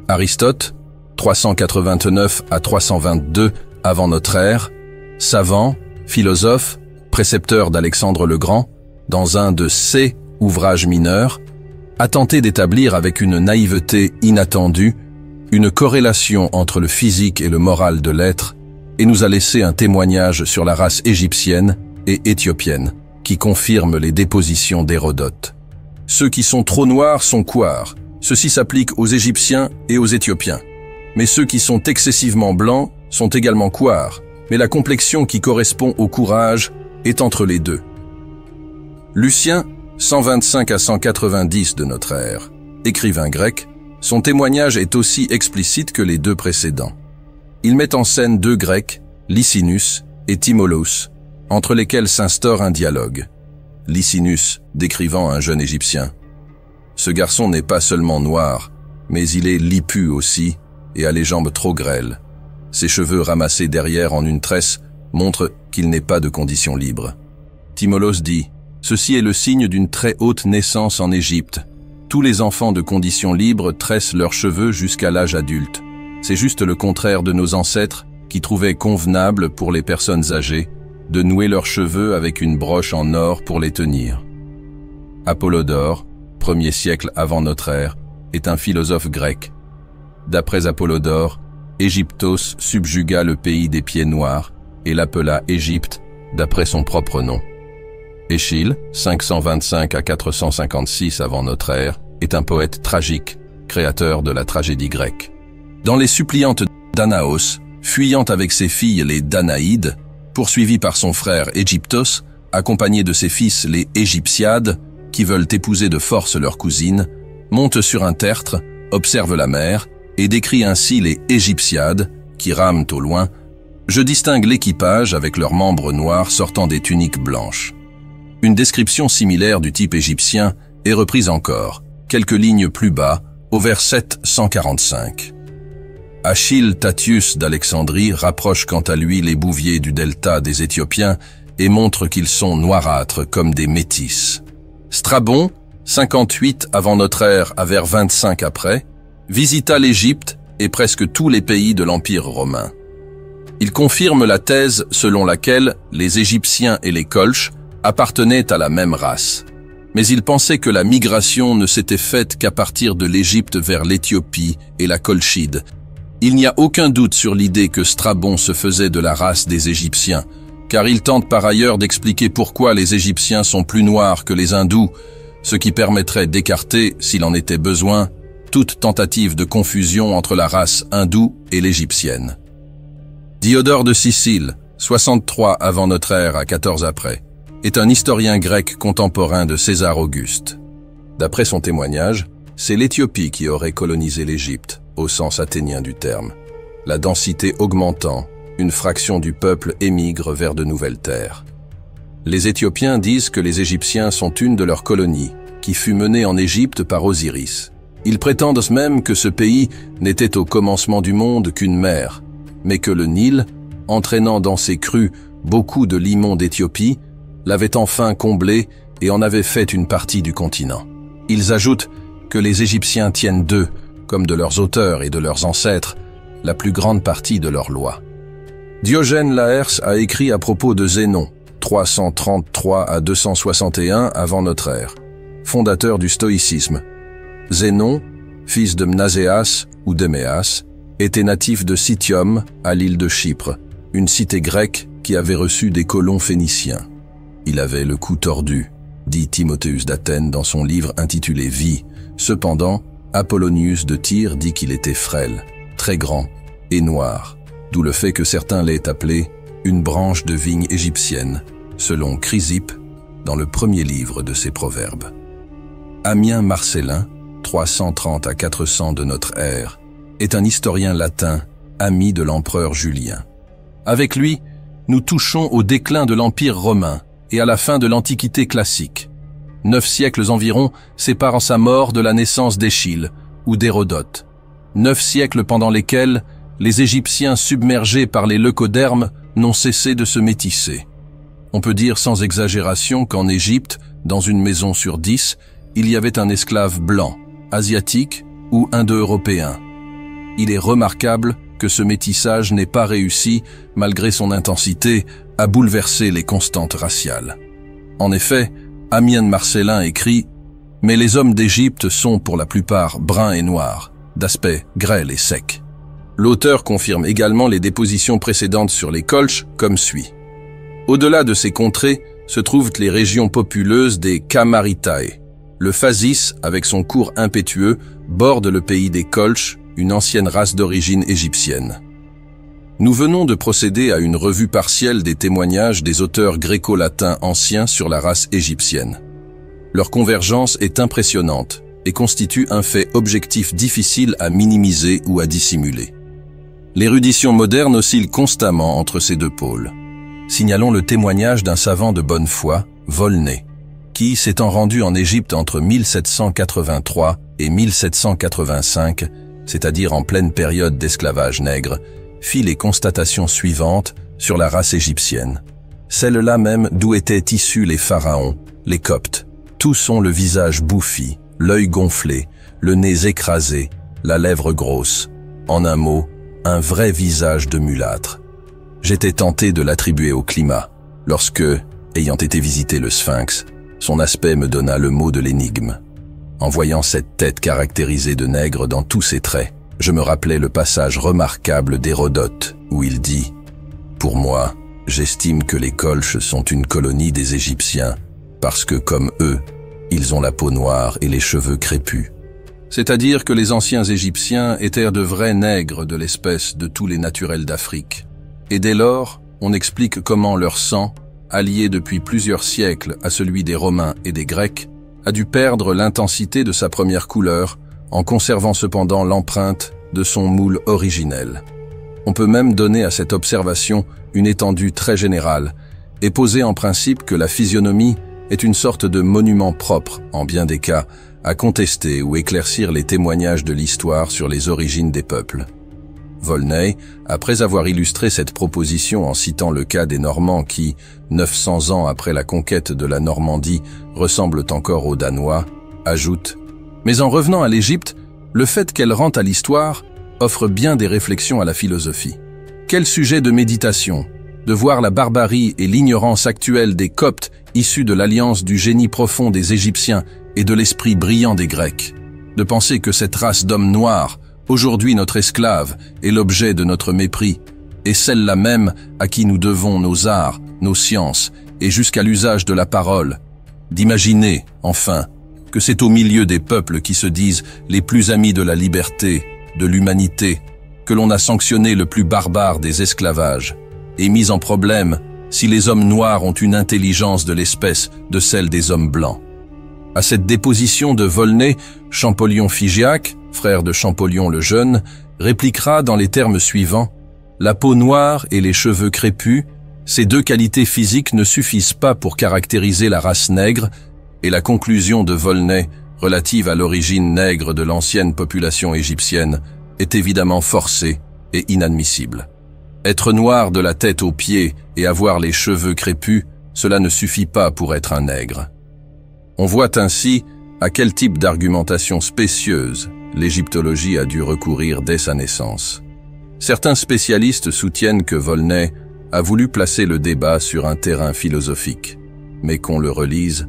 Aristote, 389 à 322 avant notre ère, savant, philosophe, précepteur d'Alexandre le Grand, dans un de ses ouvrages mineurs, a tenté d'établir avec une naïveté inattendue une corrélation entre le physique et le moral de l'être et nous a laissé un témoignage sur la race égyptienne et éthiopienne qui confirme les dépositions d'Hérodote. ceux qui sont trop noirs sont couards. Ceci s'applique aux Égyptiens et aux Éthiopiens. Mais ceux qui sont excessivement blancs sont également couards, mais la complexion qui correspond au courage est entre les deux. Lucien, 125 à 190 de notre ère, écrivain grec, son témoignage est aussi explicite que les deux précédents. Il met en scène deux Grecs, Licinus et Timolos, entre lesquels s'instaure un dialogue. Licinus décrivant un jeune Égyptien. Ce garçon n'est pas seulement noir, mais il est lipu aussi et a les jambes trop grêles. Ses cheveux ramassés derrière en une tresse montrent qu'il n'est pas de condition libre. Timolos dit « Ceci est le signe d'une très haute naissance en Égypte. Tous les enfants de condition libre tressent leurs cheveux jusqu'à l'âge adulte. C'est juste le contraire de nos ancêtres qui trouvaient convenable pour les personnes âgées de nouer leurs cheveux avec une broche en or pour les tenir. » Apollodore, 1er siècle avant notre ère, est un philosophe grec. D'après Apollodore, Égyptos subjugua le pays des pieds noirs et l'appela Égypte d'après son propre nom. Échille, 525 à 456 avant notre ère, est un poète tragique, créateur de la tragédie grecque. Dans les suppliantes d'Anaos, fuyant avec ses filles les Danaïdes, poursuivi par son frère Égyptos, accompagné de ses fils les Égyptiades, qui veulent épouser de force leur cousine, monte sur un tertre, observe la mer, et décrit ainsi les Égyptiades, qui rament au loin. Je distingue l'équipage avec leurs membres noirs sortant des tuniques blanches. Une description similaire du type égyptien est reprise encore, quelques lignes plus bas, au vers 745. Achille Tatius d'Alexandrie rapproche quant à lui les bouviers du delta des Éthiopiens et montre qu'ils sont noirâtres comme des métis. Strabon, 58 avant notre ère à vers 25 après, visita l'Égypte et presque tous les pays de l'Empire romain. Il confirme la thèse selon laquelle les Égyptiens et les Colches appartenaient à la même race. Mais il pensait que la migration ne s'était faite qu'à partir de l'Égypte vers l'Éthiopie et la Colchide. Il n'y a aucun doute sur l'idée que Strabon se faisait de la race des Égyptiens, car il tente par ailleurs d'expliquer pourquoi les Égyptiens sont plus noirs que les Hindous, ce qui permettrait d'écarter, s'il en était besoin, toute tentative de confusion entre la race hindoue et l'égyptienne. Diodore de Sicile, 63 avant notre ère à 14 après, est un historien grec contemporain de César Auguste. D'après son témoignage, c'est l'Éthiopie qui aurait colonisé l'Égypte, au sens athénien du terme. La densité augmentant, une fraction du peuple émigre vers de nouvelles terres. Les Éthiopiens disent que les Égyptiens sont une de leurs colonies, qui fut menée en Égypte par Osiris. Ils prétendent même que ce pays n'était au commencement du monde qu'une mer, mais que le Nil, entraînant dans ses crues beaucoup de limons d'Éthiopie, l'avait enfin comblé et en avait fait une partie du continent. Ils ajoutent que les Égyptiens tiennent d'eux, comme de leurs auteurs et de leurs ancêtres, la plus grande partie de leurs lois. Diogène Laërce a écrit à propos de Zénon, 333 à 261 avant notre ère, fondateur du stoïcisme. Zénon, fils de Mnaséas ou d'Éméas, était natif de Citium, à l'île de Chypre, une cité grecque qui avait reçu des colons phéniciens. Il avait le cou tordu, dit Timothéus d'Athènes dans son livre intitulé Vie. Cependant, Apollonius de Tyr dit qu'il était frêle, très grand et noir, d'où le fait que certains l'aient appelé une branche de vigne égyptienne, selon Chrysippe dans le premier livre de ses proverbes. Ammien Marcellin, 330 à 400 de notre ère, est un historien latin, ami de l'empereur Julien. Avec lui, nous touchons au déclin de l'Empire romain et à la fin de l'Antiquité classique. 9 siècles environ séparent sa mort de la naissance d'Échille ou d'Hérodote. 9 siècles pendant lesquels les Égyptiens submergés par les leucodermes n'ont cessé de se métisser. On peut dire sans exagération qu'en Égypte, dans une maison sur 10, il y avait un esclave blanc, asiatique ou indo-européen. Il est remarquable que ce métissage n'ait pas réussi, malgré son intensité, à bouleverser les constantes raciales. En effet, Ammien Marcellin écrit « Mais les hommes d'Égypte sont pour la plupart bruns et noirs, d'aspect grêle et sec. » L'auteur confirme également les dépositions précédentes sur les Colches comme suit. Au-delà de ces contrées se trouvent les régions populeuses des Kamaritae. Le Phasis, avec son cours impétueux, borde le pays des Kolch, une ancienne race d'origine égyptienne. Nous venons de procéder à une revue partielle des témoignages des auteurs gréco-latins anciens sur la race égyptienne. Leur convergence est impressionnante et constitue un fait objectif difficile à minimiser ou à dissimuler. L'érudition moderne oscille constamment entre ces deux pôles. Signalons le témoignage d'un savant de bonne foi, Volney, qui, s'étant rendu en Égypte entre 1783 et 1785, c'est-à-dire en pleine période d'esclavage nègre, fit les constatations suivantes sur la race égyptienne. Celle-là même d'où étaient issus les pharaons, les Coptes. Tous ont le visage bouffi, l'œil gonflé, le nez écrasé, la lèvre grosse. En un mot, un vrai visage de mulâtre. J'étais tenté de l'attribuer au climat, lorsque, ayant été visiter le Sphinx, son aspect me donna le mot de l'énigme. En voyant cette tête caractérisée de nègre dans tous ses traits, je me rappelais le passage remarquable d'Hérodote, où il dit « Pour moi, j'estime que les Kolch sont une colonie des Égyptiens, parce que, comme eux, ils ont la peau noire et les cheveux crépus. » C'est-à-dire que les anciens Égyptiens étaient de vrais nègres de l'espèce de tous les naturels d'Afrique. Et dès lors, on explique comment leur sang, allié depuis plusieurs siècles à celui des Romains et des Grecs, a dû perdre l'intensité de sa première couleur, en conservant cependant l'empreinte de son moule originel. On peut même donner à cette observation une étendue très générale et poser en principe que la physionomie est une sorte de monument propre, en bien des cas, à contester ou éclaircir les témoignages de l'histoire sur les origines des peuples. Volney, après avoir illustré cette proposition en citant le cas des Normands qui, 900 ans après la conquête de la Normandie, ressemblent encore aux Danois, ajoute « Mais en revenant à l'Égypte, le fait qu'elle rentre à l'histoire offre bien des réflexions à la philosophie. Quel sujet de méditation, de voir la barbarie et l'ignorance actuelle des Coptes issus de l'alliance du génie profond des Égyptiens et de l'esprit brillant des Grecs, de penser que cette race d'hommes noirs, aujourd'hui notre esclave, est l'objet de notre mépris, et celle-là même à qui nous devons nos arts, nos sciences, et jusqu'à l'usage de la parole, d'imaginer, enfin, que c'est au milieu des peuples qui se disent les plus amis de la liberté, de l'humanité, que l'on a sanctionné le plus barbare des esclavages, et mis en problème si les hommes noirs ont une intelligence de l'espèce de celle des hommes blancs. À cette déposition de Volney, Champollion Figeac, frère de Champollion le Jeune, répliquera dans les termes suivants « La peau noire et les cheveux crépus, ces deux qualités physiques ne suffisent pas pour caractériser la race nègre, et la conclusion de Volney, relative à l'origine nègre de l'ancienne population égyptienne, est évidemment forcée et inadmissible. Être noir de la tête aux pieds et avoir les cheveux crépus, cela ne suffit pas pour être un nègre. » On voit ainsi à quel type d'argumentation spécieuse l'égyptologie a dû recourir dès sa naissance. Certains spécialistes soutiennent que Volney a voulu placer le débat sur un terrain philosophique, mais qu'on le relise,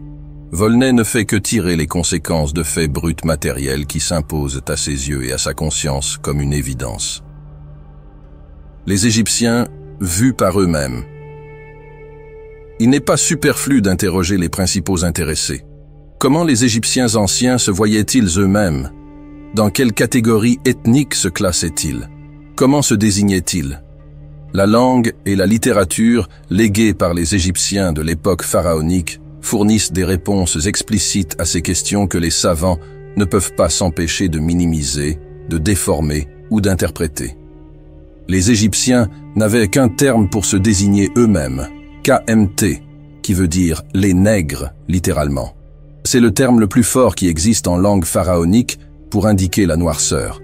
Volney ne fait que tirer les conséquences de faits bruts matériels qui s'imposent à ses yeux et à sa conscience comme une évidence. Les Égyptiens, vus par eux-mêmes. Il n'est pas superflu d'interroger les principaux intéressés. Comment les Égyptiens anciens se voyaient-ils eux-mêmes? Dans quelle catégorie ethnique se classaient-ils? Comment se désignaient-ils? La langue et la littérature léguées par les Égyptiens de l'époque pharaonique fournissent des réponses explicites à ces questions que les savants ne peuvent pas s'empêcher de minimiser, de déformer ou d'interpréter. Les Égyptiens n'avaient qu'un terme pour se désigner eux-mêmes, KMT, qui veut dire « les nègres » littéralement. C'est le terme le plus fort qui existe en langue pharaonique pour indiquer la noirceur.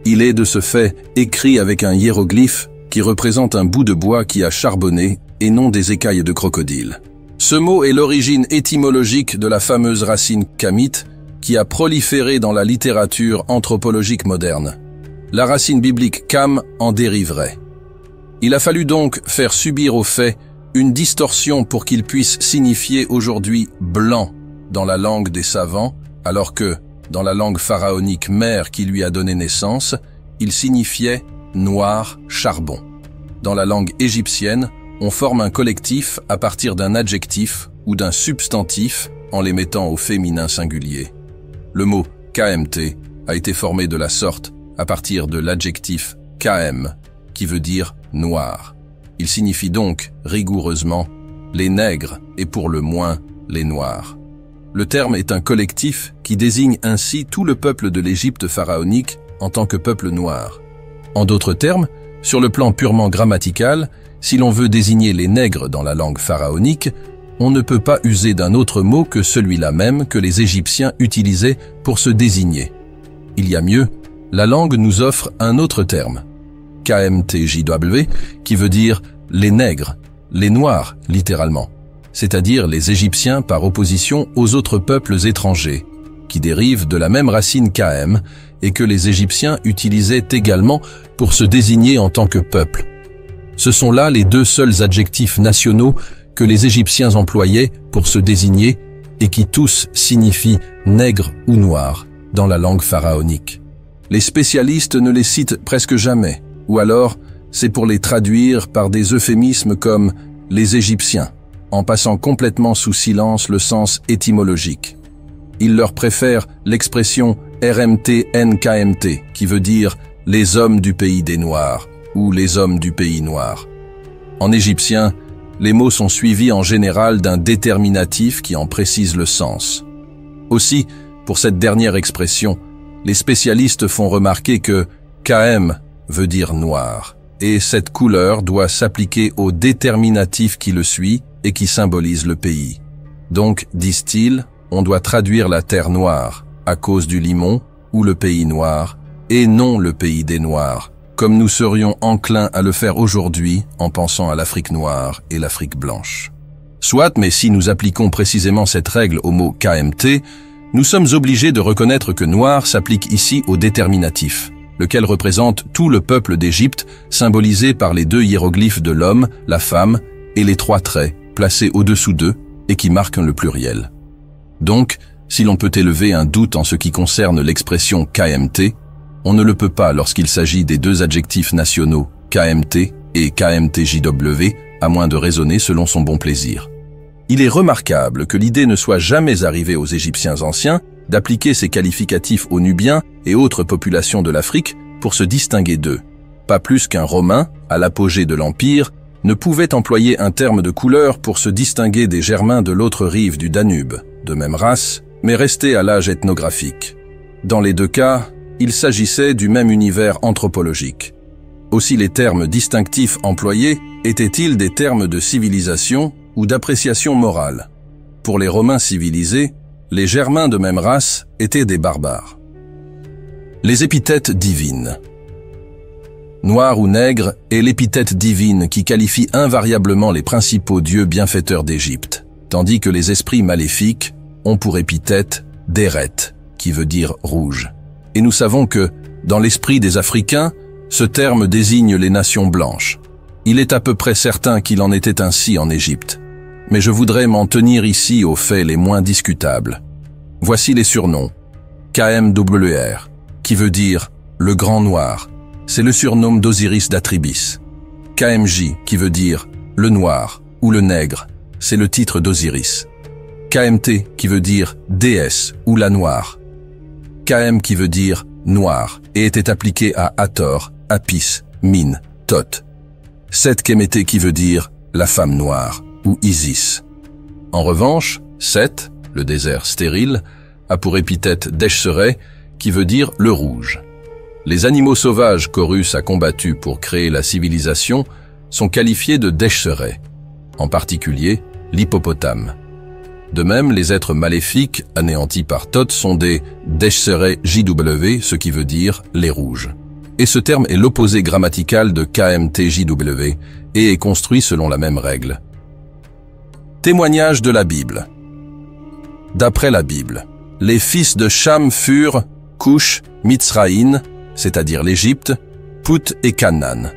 Il est de ce fait écrit avec un hiéroglyphe qui représente un bout de bois qui a charbonné et non des écailles de crocodile. Ce mot est l'origine étymologique de la fameuse racine kamite qui a proliféré dans la littérature anthropologique moderne. La racine biblique kam en dériverait. Il a fallu donc faire subir au fait une distorsion pour qu'il puisse signifier aujourd'hui blanc dans la langue des savants, alors que, dans la langue pharaonique mère qui lui a donné naissance, il signifiait noir, charbon. Dans la langue égyptienne, on forme un collectif à partir d'un adjectif ou d'un substantif en les mettant au féminin singulier. Le mot KMT a été formé de la sorte à partir de l'adjectif KM, qui veut dire noir. Il signifie donc, rigoureusement, les nègres et pour le moins, les noirs. Le terme est un collectif qui désigne ainsi tout le peuple de l'Égypte pharaonique en tant que peuple noir. En d'autres termes, sur le plan purement grammatical, si l'on veut désigner les nègres dans la langue pharaonique, on ne peut pas user d'un autre mot que celui-là même que les Égyptiens utilisaient pour se désigner. Il y a mieux, la langue nous offre un autre terme, KMTJW, qui veut dire les nègres, les noirs littéralement, c'est-à-dire les Égyptiens par opposition aux autres peuples étrangers, qui dérivent de la même racine KM et que les Égyptiens utilisaient également pour se désigner en tant que peuple. Ce sont là les deux seuls adjectifs nationaux que les Égyptiens employaient pour se désigner et qui tous signifient nègre ou noir dans la langue pharaonique. Les spécialistes ne les citent presque jamais, ou alors c'est pour les traduire par des euphémismes comme les Égyptiens, en passant complètement sous silence le sens étymologique. Ils leur préfèrent l'expression RMT-NKMT, qui veut dire les hommes du pays des Noirs ou les hommes du pays noir. En égyptien, les mots sont suivis en général d'un déterminatif qui en précise le sens. Aussi, pour cette dernière expression, les spécialistes font remarquer que KM veut dire noir, et cette couleur doit s'appliquer au déterminatif qui le suit et qui symbolise le pays. Donc, disent-ils, on doit traduire la terre noire à cause du limon ou le pays noir, et non le pays des Noirs, comme nous serions enclins à le faire aujourd'hui en pensant à l'Afrique noire et l'Afrique blanche. Soit, mais si nous appliquons précisément cette règle au mot KMT, nous sommes obligés de reconnaître que noir s'applique ici au déterminatif, lequel représente tout le peuple d'Égypte, symbolisé par les deux hiéroglyphes de l'homme, la femme et les trois traits, placés au-dessous d'eux et qui marquent le pluriel. Donc, si l'on peut élever un doute en ce qui concerne l'expression KMT, on ne le peut pas lorsqu'il s'agit des deux adjectifs nationaux KMT et KMTJW, à moins de raisonner selon son bon plaisir. Il est remarquable que l'idée ne soit jamais arrivée aux Égyptiens anciens d'appliquer ces qualificatifs aux Nubiens et autres populations de l'Afrique pour se distinguer d'eux. Pas plus qu'un Romain, à l'apogée de l'Empire, ne pouvait employer un terme de couleur pour se distinguer des Germains de l'autre rive du Danube, de même race, mais restés à l'âge ethnographique. Dans les deux cas, il s'agissait du même univers anthropologique. Aussi les termes distinctifs employés étaient-ils des termes de civilisation ou d'appréciation morale. Pour les Romains civilisés, les Germains de même race étaient des barbares. Les épithètes divines. Noir ou nègre est l'épithète divine qui qualifie invariablement les principaux dieux bienfaiteurs d'Égypte, tandis que les esprits maléfiques ont pour épithète Déret, qui veut dire rouge. Et nous savons que, dans l'esprit des Africains, ce terme désigne les nations blanches. Il est à peu près certain qu'il en était ainsi en Égypte. Mais je voudrais m'en tenir ici aux faits les moins discutables. Voici les surnoms. KMWR, qui veut dire le grand noir. C'est le surnom d'Osiris d'Atribis. KMJ, qui veut dire le noir ou le nègre. C'est le titre d'Osiris. KMT, qui veut dire déesse ou la noire. KM qui veut dire noir et était appliqué à Hathor, Apis, Min, Thoth. Set Kemété qui veut dire la femme noire ou Isis. En revanche, Set, le désert stérile, a pour épithète Deshseret qui veut dire le rouge. Les animaux sauvages qu'Horus a combattus pour créer la civilisation sont qualifiés de Deshseret, en particulier l'hippopotame. De même, les êtres maléfiques, anéantis par Thoth, sont des Deshseret JW, ce qui veut dire les rouges. Et ce terme est l'opposé grammatical de KMTJW et est construit selon la même règle. Témoignage de la Bible. D'après la Bible, les fils de Cham furent Cush, Mitzraïn, c'est-à-dire l'Égypte, Put et Canaan.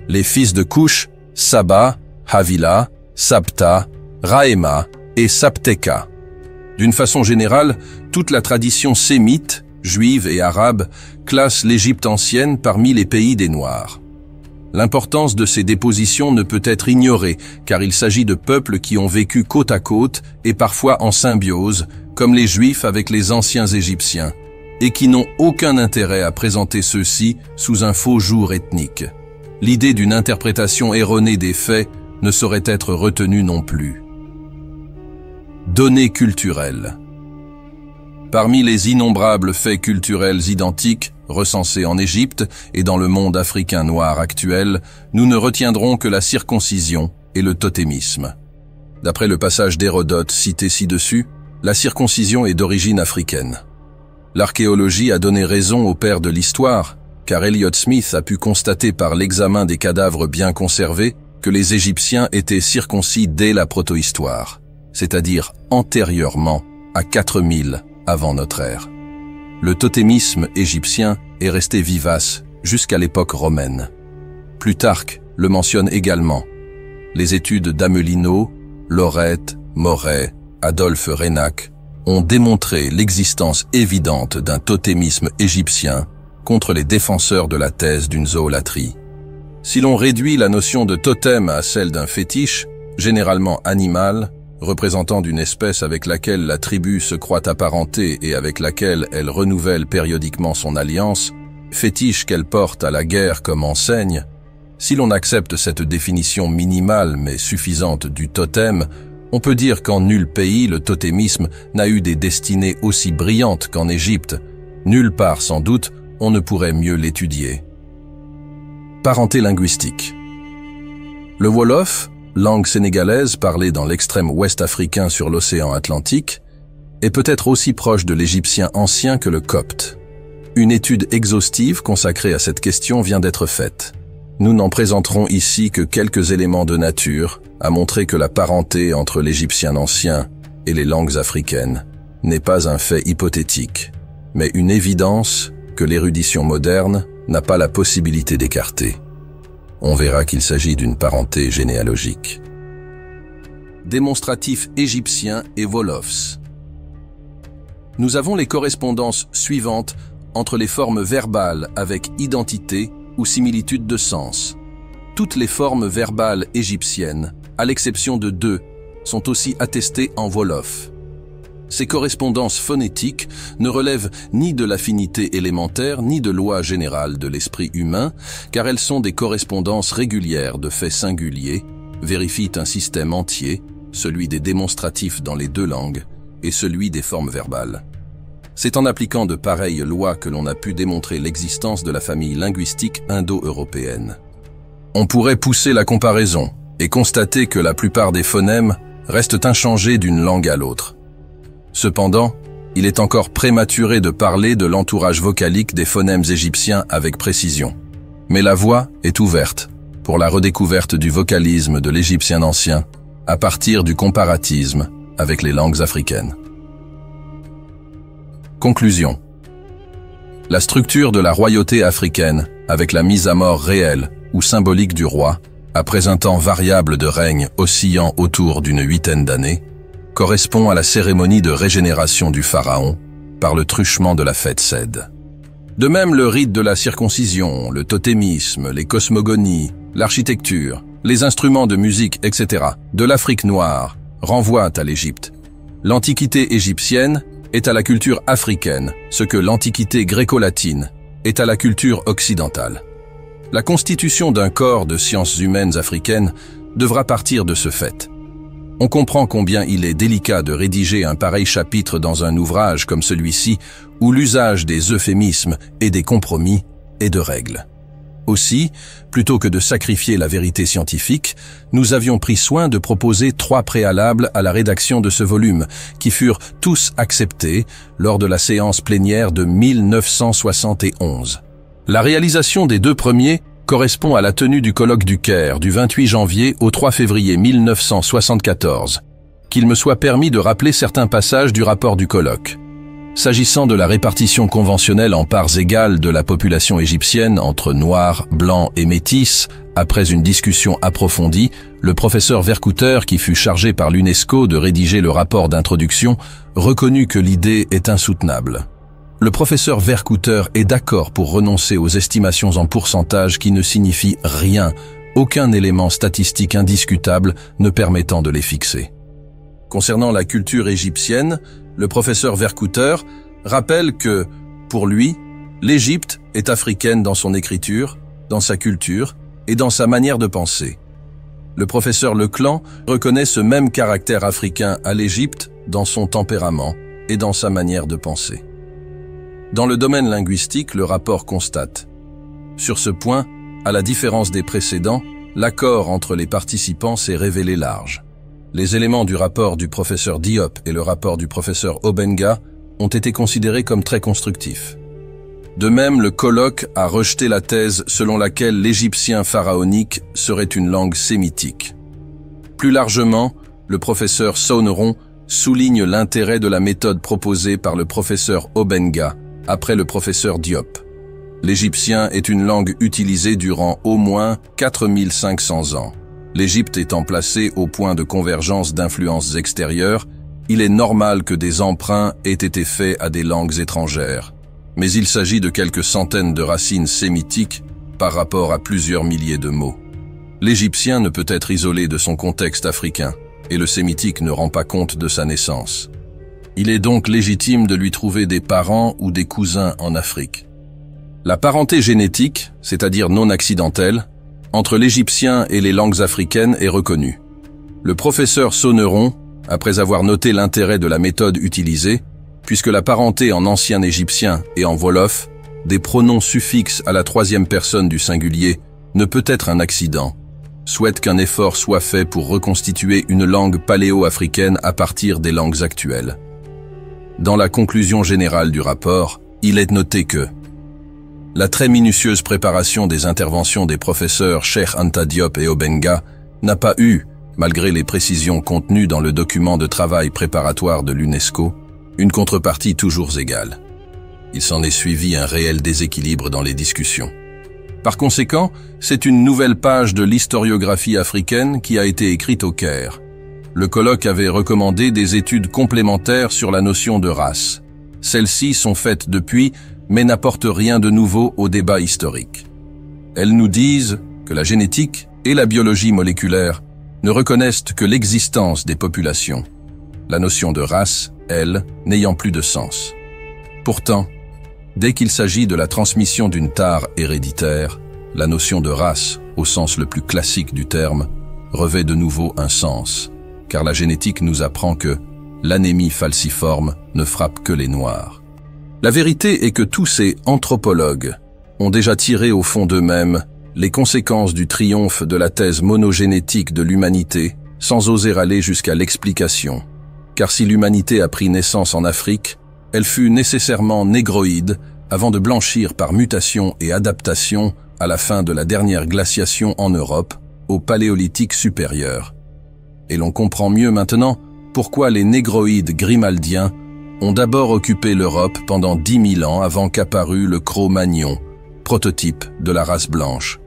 Les fils de Cush, Saba, Havila, Sabta, Raéma et Sapteka. D'une façon générale, toute la tradition sémite, juive et arabe, classe l'Égypte ancienne parmi les pays des Noirs. L'importance de ces dépositions ne peut être ignorée, car il s'agit de peuples qui ont vécu côte à côte et parfois en symbiose, comme les Juifs avec les anciens Égyptiens, et qui n'ont aucun intérêt à présenter ceux-ci sous un faux jour ethnique. L'idée d'une interprétation erronée des faits ne saurait être retenue non plus. Données culturelles. Parmi les innombrables faits culturels identiques recensés en Égypte et dans le monde africain noir actuel, nous ne retiendrons que la circoncision et le totémisme. D'après le passage d'Hérodote cité ci-dessus, la circoncision est d'origine africaine. L'archéologie a donné raison aux pères de l'histoire, car Elliott Smith a pu constater par l'examen des cadavres bien conservés que les Égyptiens étaient circoncis dès la protohistoire, c'est-à-dire antérieurement à 4000 avant notre ère. Le totémisme égyptien est resté vivace jusqu'à l'époque romaine. Plutarque le mentionne également. Les études d'Amelino, Lorette, Moret, Adolphe Reynac ont démontré l'existence évidente d'un totémisme égyptien contre les défenseurs de la thèse d'une zoolatrie. Si l'on réduit la notion de totem à celle d'un fétiche, généralement animal, représentant d'une espèce avec laquelle la tribu se croit apparentée et avec laquelle elle renouvelle périodiquement son alliance, fétiche qu'elle porte à la guerre comme enseigne, si l'on accepte cette définition minimale mais suffisante du totem, on peut dire qu'en nul pays le totémisme n'a eu des destinées aussi brillantes qu'en Égypte. Nulle part, sans doute, on ne pourrait mieux l'étudier. Parenté linguistique. Le Wolof, langue sénégalaise parlée dans l'extrême ouest africain sur l'océan Atlantique, est peut-être aussi proche de l'égyptien ancien que le copte. Une étude exhaustive consacrée à cette question vient d'être faite. Nous n'en présenterons ici que quelques éléments de nature à montrer que la parenté entre l'égyptien ancien et les langues africaines n'est pas un fait hypothétique, mais une évidence que l'érudition moderne n'a pas la possibilité d'écarter. On verra qu'il s'agit d'une parenté généalogique. Démonstratifs égyptiens et wolofs. Nous avons les correspondances suivantes entre les formes verbales avec identité ou similitude de sens. Toutes les formes verbales égyptiennes, à l'exception de 2, sont aussi attestées en wolof. Ces correspondances phonétiques ne relèvent ni de l'affinité élémentaire ni de loi générale de l'esprit humain, car elles sont des correspondances régulières de faits singuliers, vérifient un système entier, celui des démonstratifs dans les 2 langues et celui des formes verbales. C'est en appliquant de pareilles lois que l'on a pu démontrer l'existence de la famille linguistique indo-européenne. On pourrait pousser la comparaison et constater que la plupart des phonèmes restent inchangés d'une langue à l'autre. Cependant, il est encore prématuré de parler de l'entourage vocalique des phonèmes égyptiens avec précision. Mais la voie est ouverte pour la redécouverte du vocalisme de l'égyptien ancien à partir du comparatisme avec les langues africaines. Conclusion. La structure de la royauté africaine, avec la mise à mort réelle ou symbolique du roi, après un temps variable de règne oscillant autour d'une 8aine d'années, correspond à la cérémonie de régénération du pharaon par le truchement de la fête Sed. De même, le rite de la circoncision, le totémisme, les cosmogonies, l'architecture, les instruments de musique, etc., de l'Afrique noire, renvoient à l'Égypte. L'Antiquité égyptienne est à la culture africaine, ce que l'Antiquité gréco-latine est à la culture occidentale. La constitution d'un corps de sciences humaines africaines devra partir de ce fait. On comprend combien il est délicat de rédiger un pareil chapitre dans un ouvrage comme celui-ci, où l'usage des euphémismes et des compromis est de règle. Aussi, plutôt que de sacrifier la vérité scientifique, nous avions pris soin de proposer 3 préalables à la rédaction de ce volume, qui furent tous acceptés lors de la séance plénière de 1971. La réalisation des 2 premiers correspond à la tenue du colloque du Caire du 28 janvier au 3 février 1974. Qu'il me soit permis de rappeler certains passages du rapport du colloque. S'agissant de la répartition conventionnelle en parts égales de la population égyptienne entre noirs, blancs et métis, après une discussion approfondie, le professeur Vercouter, qui fut chargé par l'UNESCO de rédiger le rapport d'introduction, reconnut que l'idée est insoutenable. le professeur Vercouter est d'accord pour renoncer aux estimations en pourcentage qui ne signifient rien, aucun élément statistique indiscutable ne permettant de les fixer. Concernant la culture égyptienne, le professeur Vercouter rappelle que, pour lui, l'Égypte est africaine dans son écriture, dans sa culture et dans sa manière de penser. Le professeur Leclan reconnaît ce même caractère africain à l'Égypte dans son tempérament et dans sa manière de penser. Dans le domaine linguistique, le rapport constate. Sur ce point, à la différence des précédents, l'accord entre les participants s'est révélé large. Les éléments du rapport du professeur Diop et le rapport du professeur Obenga ont été considérés comme très constructifs. De même, le colloque a rejeté la thèse selon laquelle l'égyptien pharaonique serait une langue sémitique. Plus largement, le professeur Sauneron souligne l'intérêt de la méthode proposée par le professeur Obenga après le professeur Diop. L'égyptien est une langue utilisée durant au moins 4500 ans. L'Égypte étant placée au point de convergence d'influences extérieures, il est normal que des emprunts aient été faits à des langues étrangères. Mais il s'agit de quelques centaines de racines sémitiques par rapport à plusieurs milliers de mots. L'égyptien ne peut être isolé de son contexte africain, et le sémitique ne rend pas compte de sa naissance. Il est donc légitime de lui trouver des parents ou des cousins en Afrique. La parenté génétique, c'est-à-dire non accidentelle, entre l'égyptien et les langues africaines est reconnue. Le professeur Sauneron, après avoir noté l'intérêt de la méthode utilisée, puisque la parenté en ancien égyptien et en wolof, des pronoms suffixes à la troisième personne du singulier, ne peut être un accident, souhaite qu'un effort soit fait pour reconstituer une langue paléo-africaine à partir des langues actuelles. Dans la conclusion générale du rapport, il est noté que la très minutieuse préparation des interventions des professeurs Cheikh Anta Diop et Obenga n'a pas eu, malgré les précisions contenues dans le document de travail préparatoire de l'UNESCO, une contrepartie toujours égale. Il s'en est suivi un réel déséquilibre dans les discussions. Par conséquent, c'est une nouvelle page de l'historiographie africaine qui a été écrite au Caire. Le colloque avait recommandé des études complémentaires sur la notion de race. Celles-ci sont faites depuis, mais n'apportent rien de nouveau au débat historique. Elles nous disent que la génétique et la biologie moléculaire ne reconnaissent que l'existence des populations. La notion de race, elle, n'ayant plus de sens. Pourtant, dès qu'il s'agit de la transmission d'une tare héréditaire, la notion de race, au sens le plus classique du terme, revêt de nouveau un sens, car la génétique nous apprend que l'anémie falciforme ne frappe que les Noirs. La vérité est que tous ces anthropologues ont déjà tiré au fond d'eux-mêmes les conséquences du triomphe de la thèse monogénétique de l'humanité sans oser aller jusqu'à l'explication. Car si l'humanité a pris naissance en Afrique, elle fut nécessairement négroïde avant de blanchir par mutation et adaptation à la fin de la dernière glaciation en Europe, au Paléolithique supérieur. Et l'on comprend mieux maintenant pourquoi les négroïdes grimaldiens ont d'abord occupé l'Europe pendant 10 000 ans avant qu'apparût le Cro-Magnon, prototype de la race blanche.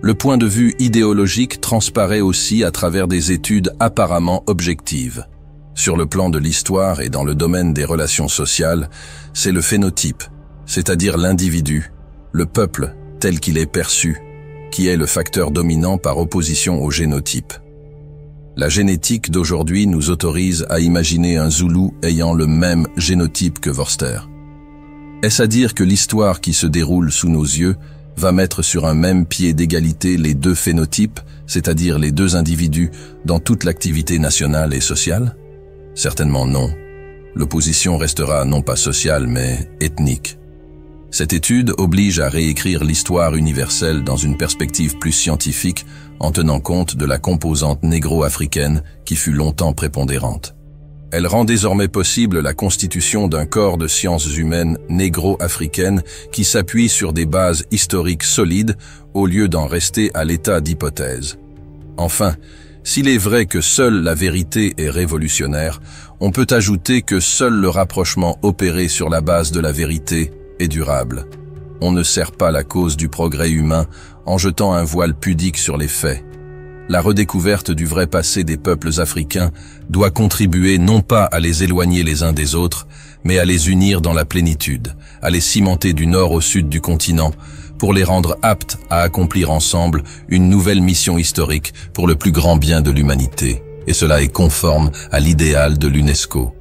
Le point de vue idéologique transparaît aussi à travers des études apparemment objectives. Sur le plan de l'histoire et dans le domaine des relations sociales, c'est le phénotype, c'est-à-dire l'individu, le peuple tel qu'il est perçu, qui est le facteur dominant par opposition au génotype. La génétique d'aujourd'hui nous autorise à imaginer un Zoulou ayant le même génotype que Vorster. Est-ce à dire que l'histoire qui se déroule sous nos yeux va mettre sur un même pied d'égalité les deux phénotypes, c'est-à-dire les deux individus, dans toute l'activité nationale et sociale? Certainement non. L'opposition restera non pas sociale, mais ethnique. Cette étude oblige à réécrire l'histoire universelle dans une perspective plus scientifique en tenant compte de la composante négro-africaine qui fut longtemps prépondérante. Elle rend désormais possible la constitution d'un corps de sciences humaines négro-africaines qui s'appuie sur des bases historiques solides au lieu d'en rester à l'état d'hypothèse. Enfin, s'il est vrai que seule la vérité est révolutionnaire, on peut ajouter que seul le rapprochement opéré sur la base de la vérité est durable. On ne sert pas la cause du progrès humain en jetant un voile pudique sur les faits. La redécouverte du vrai passé des peuples africains doit contribuer non pas à les éloigner les uns des autres, mais à les unir dans la plénitude, à les cimenter du nord au sud du continent, pour les rendre aptes à accomplir ensemble une nouvelle mission historique pour le plus grand bien de l'humanité. Et cela est conforme à l'idéal de l'UNESCO.